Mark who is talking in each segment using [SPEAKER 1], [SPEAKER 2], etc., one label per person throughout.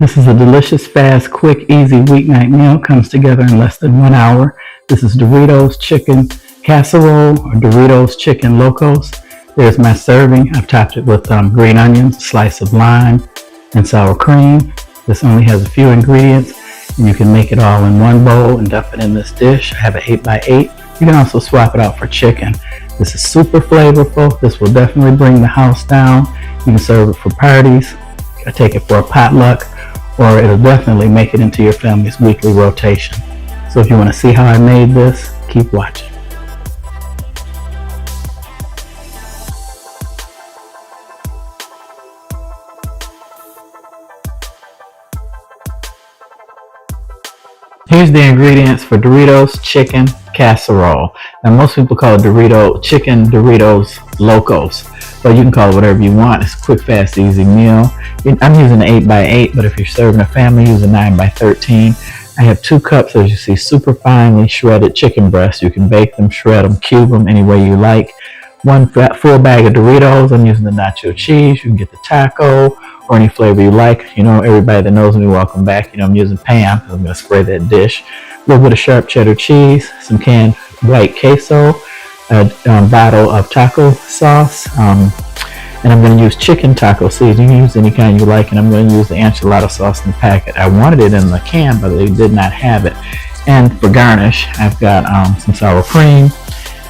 [SPEAKER 1] This is a delicious, fast, quick, easy weeknight meal. Comes together in less than 1 hour. This is Doritos Chicken Casserole or Doritos Chicken Locos. There's my serving. I've topped it with green onions, a slice of lime, and sour cream. This only has a few ingredients, and you can make it all in one bowl and dump it in this dish. I have an 8x8. You can also swap it out for chicken. This is super flavorful. This will definitely bring the house down. You can serve it for parties, or take it for a potluck, or it'll definitely make it into your family's weekly rotation. So if you want to see how I made this, keep watching. Here's the ingredients for Doritos Chicken Casserole. Now most people call it Chicken Doritos Locos, but you can call it whatever you want. It's a quick, fast, easy meal. I'm using an 8x8, but if you're serving a family, use a 9x13. I have 2 cups, as you see, super finely shredded chicken breasts. You can bake them, shred them, cube them any way you like. 1 full bag of Doritos. I'm using the nacho cheese. You can get the taco or any flavor you like. You know, everybody that knows me, welcome back. You know, I'm using Pam because I'm going to spray that dish. A little bit of sharp cheddar cheese, some canned white queso, a bottle of taco sauce, and I'm going to use chicken taco seasoning. You can use any kind you like, and I'm going to use the enchilada sauce in the packet. I wanted it in the can, but they did not have it. And for garnish, I've got some sour cream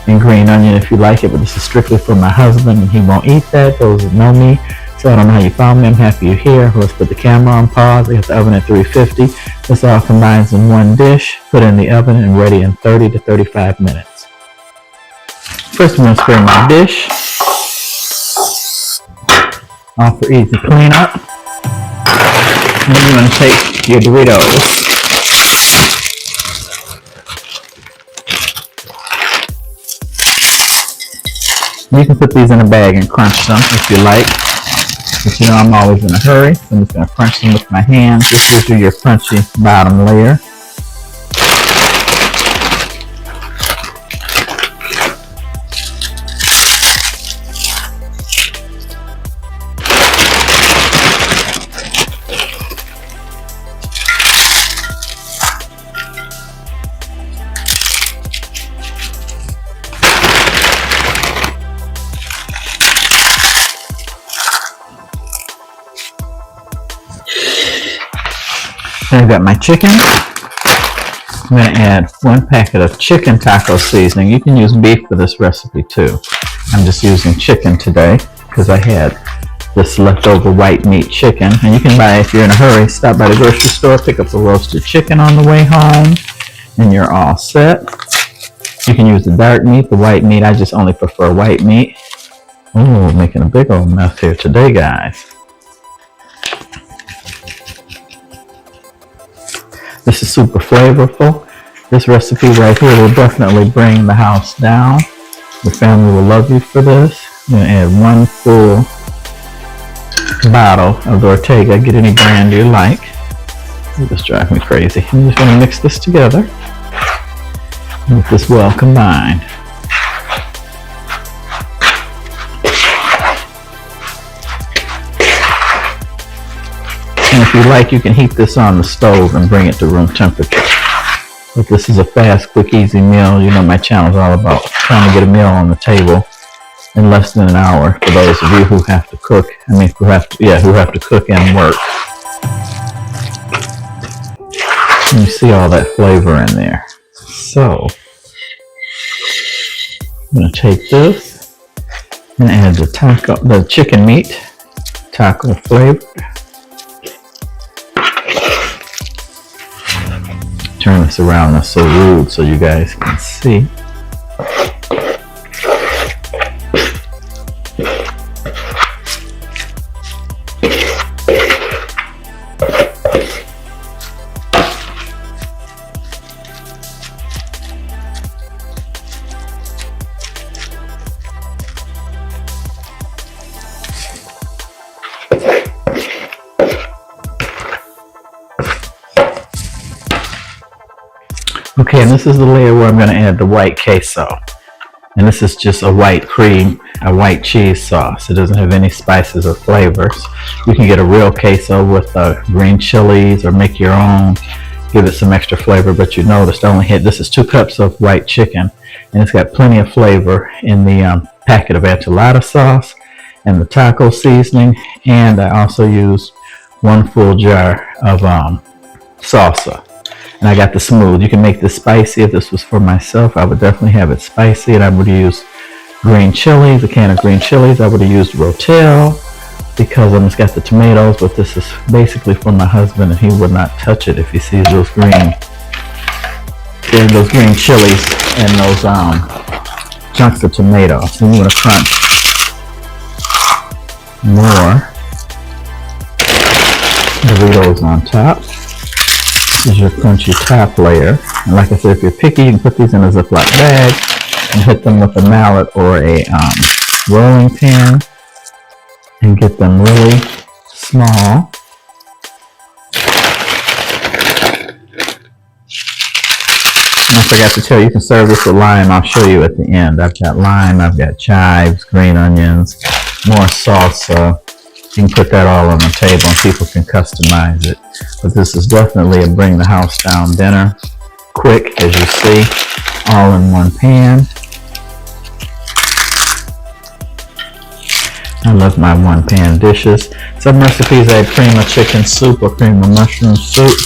[SPEAKER 1] and green onion if you like it, but this is strictly for my husband, and he won't eat that. Those that know me. So I don't know how you found me. I'm happy you're here. Let's put the camera on pause. I got the oven at 350. This all combines in one dish. Put it in the oven and ready in 30 to 35 minutes. First, I'm going to spray my dish. All for easy cleanup. And then you're going to take your Doritos. You can put these in a bag and crunch them if you like. But you know I'm always in a hurry, so I'm just going to crunch them with my hands. This gives you your crunchy bottom layer. I've got my chicken. I'm going to add 1 packet of chicken taco seasoning. You can use beef for this recipe too. I'm just using chicken today because I had this leftover white meat chicken. And you can buy, if you're in a hurry, stop by the grocery store, pick up a roasted chicken on the way home, and you're all set. You can use the dark meat, the white meat. I just only prefer white meat. Oh, making a big old mess here today, guys. This is super flavorful. This recipe right here will definitely bring the house down. The family will love you for this. I'm going to add 1 full bottle of the Ortega. Get any brand you like. You just drive me crazy. I'm just going to mix this together. Get this well combined. And if you like, you can heat this on the stove and bring it to room temperature. But this is a fast, quick, easy meal. You know my channel is all about trying to get a meal on the table in less than an hour for those of you who have to cook. who have to cook and work. And you see all that flavor in there. So I'm going to take this and add the chicken meat, taco flavor. Turn this around, that's so rude so you guys can see. Okay, and this is the layer where I'm going to add the white queso. And this is just a white cream. a white cheese sauce. It doesn't have any spices or flavors. You can get a real queso with green chilies or make your own, give it some extra flavor, but you notice I only had, this is 2 cups of white chicken, and it's got plenty of flavor in the packet of enchilada sauce and the taco seasoning, and I also used 1 full jar of salsa. And I got the smooth. You can make this spicy. If this was for myself, I would definitely have it spicy, and I would use green chilies, a can of green chilies. I would have used Rotel because it's got the tomatoes, but this is basically for my husband, and he would not touch it if he sees those green chilies and those chunks of tomato. So you want to crunch more Doritos on top. This is your crunchy top layer. And like I said, if you're picky, you can put these in a Ziploc bag and hit them with a mallet or a rolling pin and get them really small. And I forgot to tell you, you can serve this with lime. I'll show you at the end. I've got lime, I've got chives, green onions, more salsa. You can put that all on the table and people can customize it. But this is definitely a bring the house down dinner. Quick, as you see, all in one pan. I love my one pan dishes. Some recipes add cream of chicken soup or cream of mushroom soup,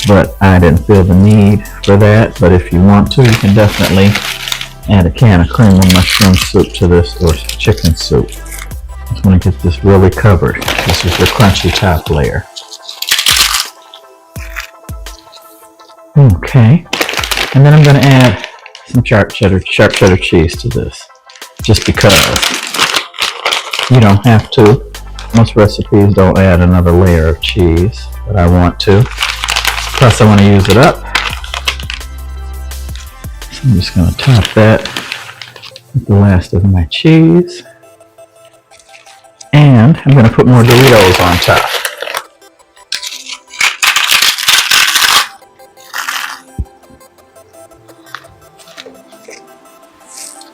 [SPEAKER 1] but I didn't feel the need for that. But if you want to, you can definitely add a can of cream of mushroom soup to this, or chicken soup. Just want to get this really covered. This is your crunchy top layer. Okay, and then I'm going to add some sharp cheddar cheese to this, just because you don't have to. Most recipes don't add another layer of cheese, but I want to. Plus, I want to use it up. So I'm just going to top that with the last of my cheese. And I'm going to put more Doritos on top.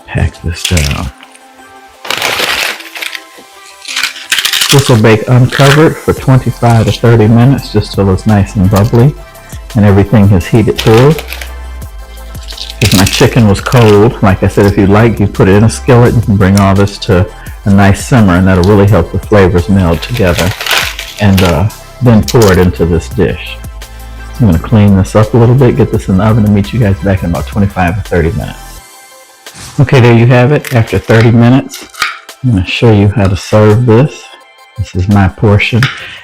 [SPEAKER 1] Pack this down. This will bake uncovered for 25 to 30 minutes, just till it's nice and bubbly and everything has heated through. If my chicken was cold, like I said, if you'd like, you put it in a skillet. You can bring all this to a nice simmer, and that'll really help the flavors meld together. And then pour it into this dish. I'm going to clean this up a little bit, get this in the oven, and meet you guys back in about 25 to 30 minutes. Okay, there you have it. After 30 minutes, I'm going to show you how to serve this. This is my portion.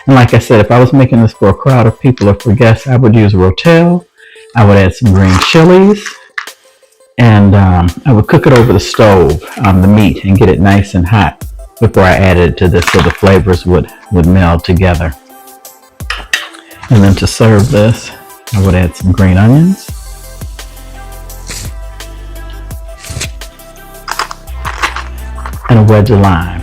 [SPEAKER 1] And like I said, if I was making this for a crowd of people or for guests, I would use Rotel. I would add some green chilies. And I would cook it over the stove on the meat and get it nice and hot before I added it to this, so the flavors would meld together. And then to serve this, I would add some green onions. And a wedge of lime.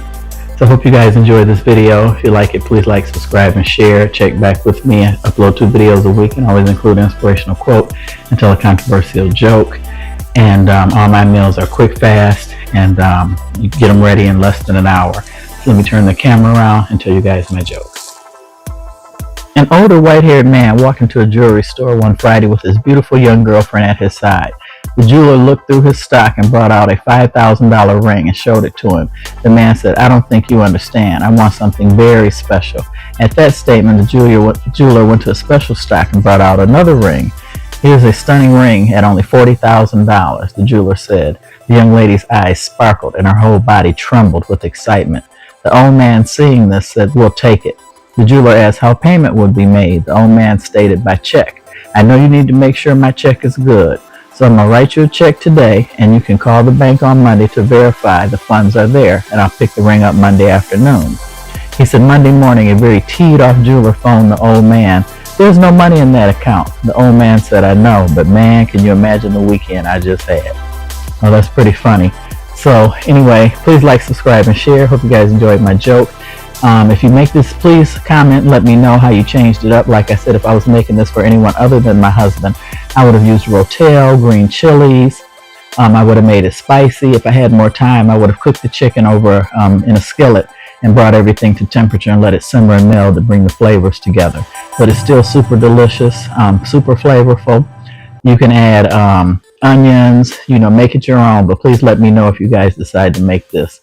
[SPEAKER 1] So I hope you guys enjoyed this video. If you like it, please like, subscribe, and share. Check back with me. I upload 2 videos a week and always include an inspirational quote and tell a controversial joke. And all my meals are quick, fast, and you get them ready in less than an hour. So let me turn the camera around and tell you guys my joke. An older white-haired man walked into a jewelry store one Friday with his beautiful young girlfriend at his side. The jeweler looked through his stock and brought out a $5,000 ring and showed it to him. The man said, "I don't think you understand. I want something very special." At that statement, the jeweler went to a special stock and brought out another ring. "Here's a stunning ring at only $40,000, the jeweler said. The young lady's eyes sparkled and her whole body trembled with excitement. The old man, seeing this, said, "We'll take it." The jeweler asked how payment would be made. The old man stated, "By check. I know you need to make sure my check is good. So I'm going to write you a check today, and you can call the bank on Monday to verify the funds are there, and I'll pick the ring up Monday afternoon." He said Monday morning, a very teed-off jeweler phoned the old man. "There's no money in that account." The old man said, "I know, but man, can you imagine the weekend I just had?" Well, that's pretty funny. So anyway, please like, subscribe, and share. Hope you guys enjoyed my joke. If you make this, please comment and let me know how you changed it up. Like I said, if I was making this for anyone other than my husband, I would have used Rotel, green chilies, I would have made it spicy. If I had more time, I would have cooked the chicken over in a skillet and brought everything to temperature and let it simmer and meld to bring the flavors together. But it's still super delicious, super flavorful. You can add onions, make it your own, but please let me know if you guys decide to make this.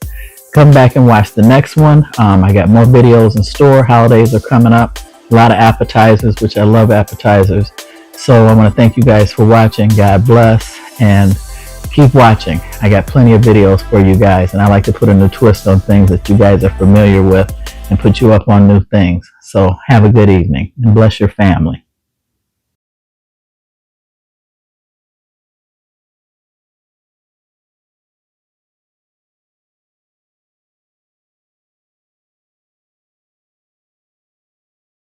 [SPEAKER 1] Come back and watch the next one. I got more videos in store. Holidays are coming up. A lot of appetizers, which I love appetizers. So I want to thank you guys for watching. God bless, and keep watching. I got plenty of videos for you guys, and I like to put a new twist on things that you guys are familiar with and put you up on new things. So have a good evening and bless your family.